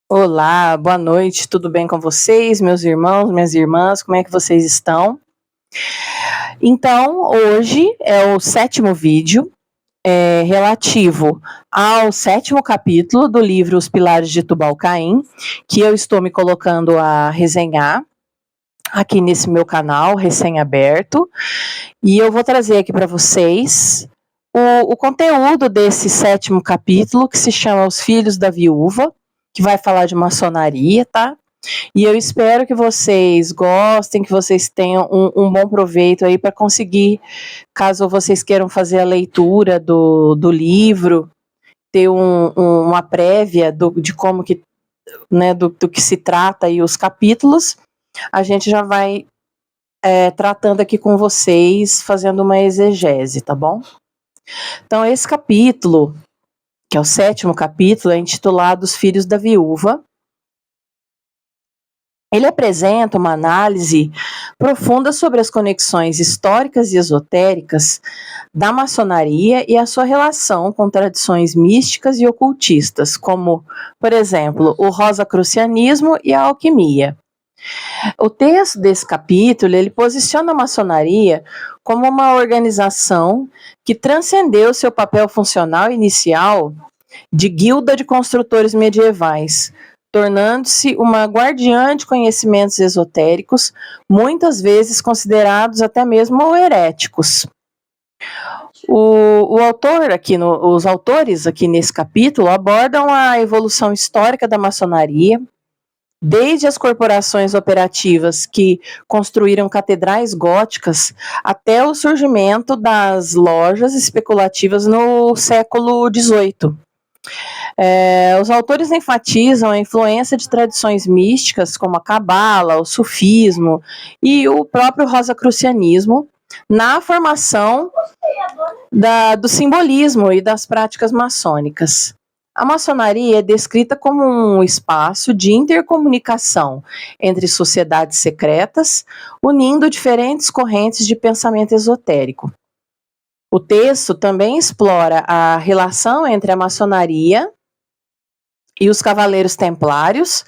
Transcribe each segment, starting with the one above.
Olá, boa noite, tudo bem com vocês, meus irmãos, minhas irmãs, como é que vocês estão? Então, hoje é o sétimo vídeo, relativo ao sétimo capítulo do livro Os Pilares de Tubal-Caim, que eu estou me colocando a resenhar aqui nesse meu canal, recém-aberto, e eu vou trazer aqui para vocês o conteúdo desse sétimo capítulo, que se chama Os Filhos da Viúva, que vai falar de maçonaria, tá? E eu espero que vocês gostem, que vocês tenham um bom proveito aí para conseguir, caso vocês queiram fazer a leitura do livro, ter uma prévia de como que, né, do que se trata aí os capítulos, a gente já vai tratando aqui com vocês, fazendo uma exegese, tá bom? Então, esse capítulo, que é o sétimo capítulo, é intitulado Os Filhos da Viúva. Ele apresenta uma análise profunda sobre as conexões históricas e esotéricas da maçonaria e a sua relação com tradições místicas e ocultistas, como, por exemplo, o rosacrucianismo e a alquimia. O texto desse capítulo, ele posiciona a maçonaria como uma organização que transcendeu seu papel funcional inicial de guilda de construtores medievais, tornando-se uma guardiã de conhecimentos esotéricos, muitas vezes considerados até mesmo heréticos. Os autores aqui nesse capítulo abordam a evolução histórica da maçonaria, desde as corporações operativas que construíram catedrais góticas até o surgimento das lojas especulativas no século XVIII. Os autores enfatizam a influência de tradições místicas como a cabala, o sufismo e o próprio rosacrucianismo na formação do simbolismo e das práticas maçônicas. A maçonaria é descrita como um espaço de intercomunicação entre sociedades secretas, unindo diferentes correntes de pensamento esotérico. O texto também explora a relação entre a maçonaria e os cavaleiros templários,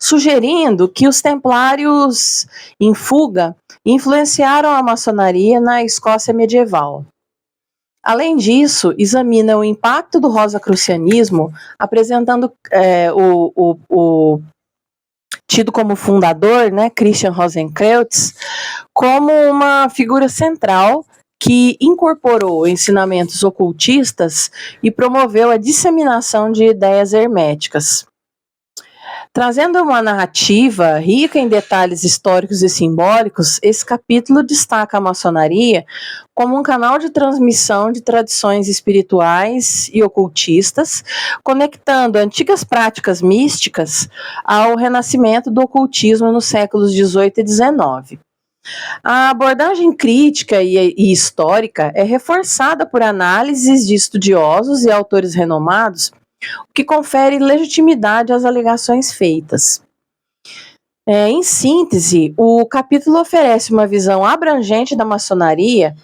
sugerindo que os templários em fuga influenciaram a maçonaria na Escócia medieval. Além disso, examina o impacto do rosacrucianismo, apresentando o tido como fundador, né, Christian Rosenkreutz, como uma figura central que incorporou ensinamentos ocultistas e promoveu a disseminação de ideias herméticas. Trazendo uma narrativa rica em detalhes históricos e simbólicos, esse capítulo destaca a maçonaria como um canal de transmissão de tradições espirituais e ocultistas, conectando antigas práticas místicas ao renascimento do ocultismo nos séculos XVIII e XIX. A abordagem crítica e histórica é reforçada por análises de estudiosos e autores renomados, o que confere legitimidade às alegações feitas. Em síntese, o capítulo oferece uma visão abrangente da maçonaria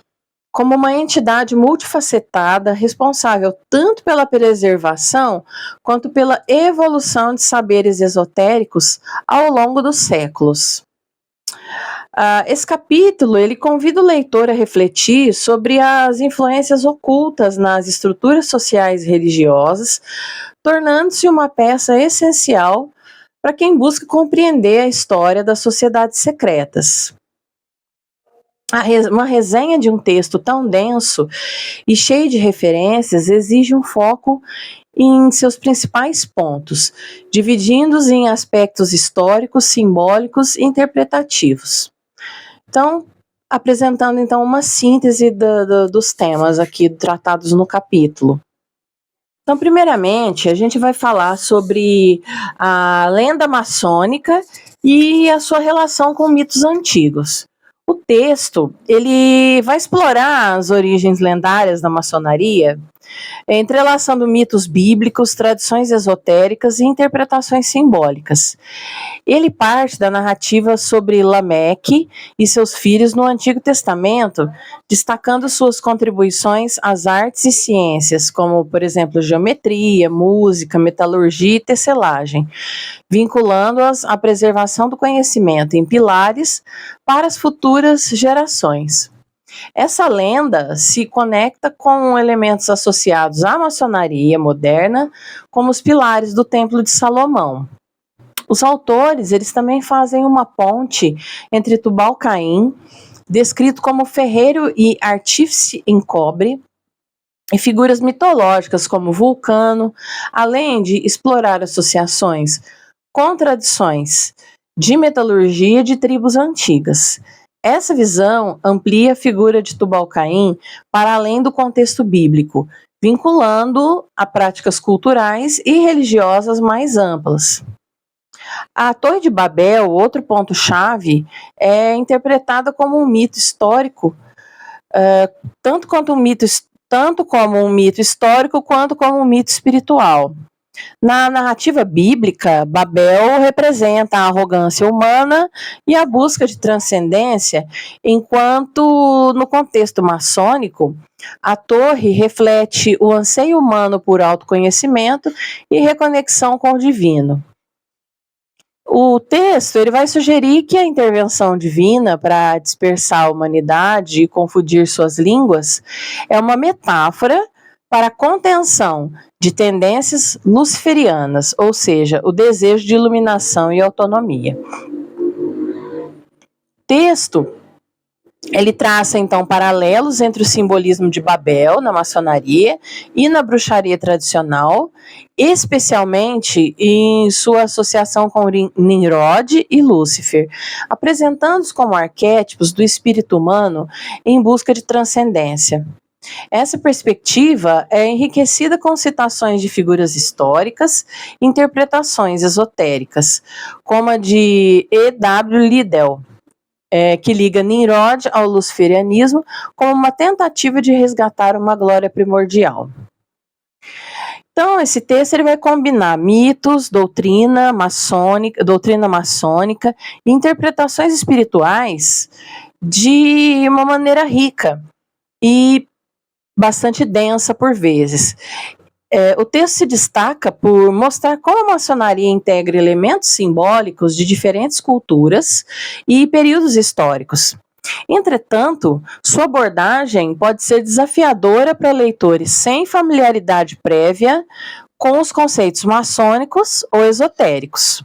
como uma entidade multifacetada, responsável tanto pela preservação quanto pela evolução de saberes esotéricos ao longo dos séculos. Esse capítulo ele convida o leitor a refletir sobre as influências ocultas nas estruturas sociais e religiosas, tornando-se uma peça essencial para quem busca compreender a história das sociedades secretas. Uma resenha de um texto tão denso e cheio de referências exige um foco em seus principais pontos, dividindo-os em aspectos históricos, simbólicos e interpretativos. Então, apresentando então uma síntese dos temas aqui tratados no capítulo. Então, primeiramente, a gente vai falar sobre a lenda maçônica e a sua relação com mitos antigos. O texto, ele vai explorar as origens lendárias da maçonaria, entrelaçando mitos bíblicos, tradições esotéricas e interpretações simbólicas. Ele parte da narrativa sobre Lameque e seus filhos no Antigo Testamento, destacando suas contribuições às artes e ciências, como, por exemplo, geometria, música, metalurgia e tecelagem, vinculando-as à preservação do conhecimento em pilares para as futuras gerações. Essa lenda se conecta com elementos associados à maçonaria moderna, como os pilares do Templo de Salomão. Os autores, eles também fazem uma ponte entre Tubal-Caim, descrito como ferreiro e artífice em cobre, e figuras mitológicas como Vulcano, além de explorar associações com tradições de metalurgia de tribos antigas. Essa visão amplia a figura de Tubal-Caim para além do contexto bíblico, vinculando a práticas culturais e religiosas mais amplas. A Torre de Babel, outro ponto-chave, é interpretada como um mito histórico, tanto como um mito histórico quanto como um mito espiritual. Na narrativa bíblica, Babel representa a arrogância humana e a busca de transcendência, enquanto no contexto maçônico, a torre reflete o anseio humano por autoconhecimento e reconexão com o divino. O texto ele vai sugerir que a intervenção divina para dispersar a humanidade e confundir suas línguas é uma metáfora para a contenção de tendências luciferianas, ou seja, o desejo de iluminação e autonomia. O texto ele traça, então, paralelos entre o simbolismo de Babel, na maçonaria, e na bruxaria tradicional, especialmente em sua associação com Nimrod e Lúcifer, apresentando-os como arquétipos do espírito humano em busca de transcendência. Essa perspectiva é enriquecida com citações de figuras históricas e interpretações esotéricas, como a de E.W. Liddell, que liga Nimrod ao luciferianismo como uma tentativa de resgatar uma glória primordial. Então, esse texto ele vai combinar mitos, doutrina maçônica e interpretações espirituais de uma maneira rica e bastante densa por vezes. O texto se destaca por mostrar como a maçonaria integra elementos simbólicos de diferentes culturas e períodos históricos. Entretanto, sua abordagem pode ser desafiadora para leitores sem familiaridade prévia com os conceitos maçônicos ou esotéricos.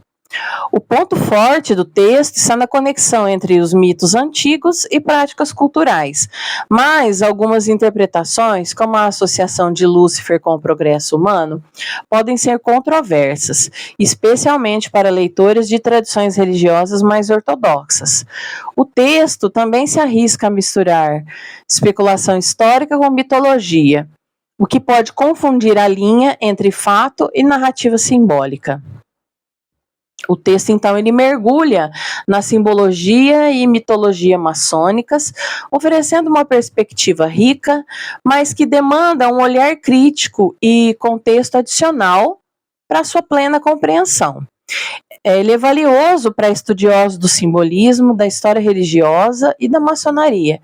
O ponto forte do texto está na conexão entre os mitos antigos e práticas culturais, mas algumas interpretações, como a associação de Lúcifer com o progresso humano, podem ser controversas, especialmente para leitores de tradições religiosas mais ortodoxas. O texto também se arrisca a misturar especulação histórica com mitologia, o que pode confundir a linha entre fato e narrativa simbólica. O texto, então, ele mergulha na simbologia e mitologia maçônicas, oferecendo uma perspectiva rica, mas que demanda um olhar crítico e contexto adicional para sua plena compreensão. Ele é valioso para estudiosos do simbolismo, da história religiosa e da maçonaria,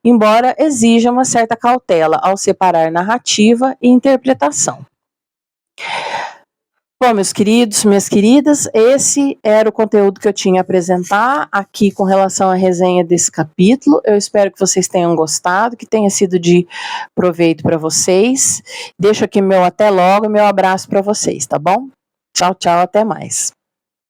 embora exija uma certa cautela ao separar narrativa e interpretação. Bom, meus queridos, minhas queridas, esse era o conteúdo que eu tinha a apresentar aqui com relação à resenha desse capítulo. Eu espero que vocês tenham gostado, que tenha sido de proveito para vocês. Deixo aqui meu até logo, meu abraço para vocês, tá bom? Tchau, tchau, até mais.